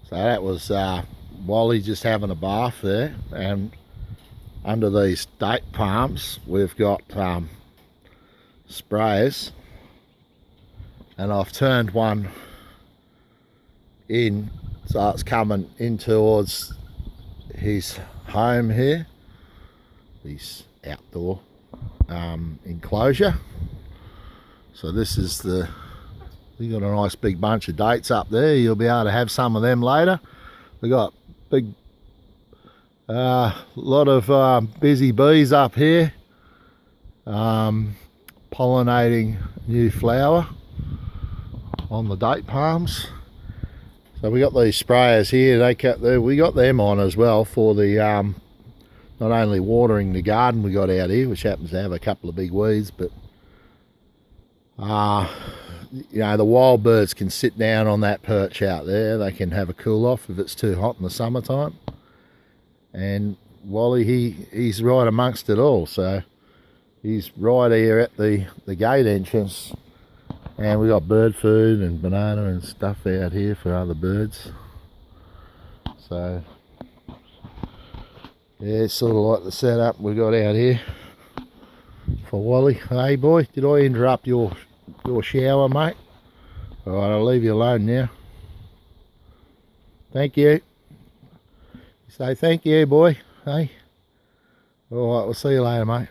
So that was Wally just having a bath there, and under these date palms we've got sprayers, and I've turned one in so it's coming in towards his home here, his outdoor enclosure. So this is you got a nice big bunch of dates up there. You'll be able to have some of them later. We got big lot of busy bees up here pollinating new flower on the date palms. So we got these sprayers here. We got them on as well for the not only watering the garden we got out here, which happens to have a couple of big weeds, but you know, the wild birds can sit down on that perch out there. They can have a cool off if it's too hot in the summertime. And Wally, he's right amongst it all. So he's right here at the gate entrance, and we got bird food and banana and stuff out here for other birds. So yeah, it's sort of like the setup we got out here for Wally. Hey boy, did I interrupt your shower, mate? Alright, I'll leave you alone now. Thank you. Say thank you, boy. Hey. Alright, we'll see you later, mate.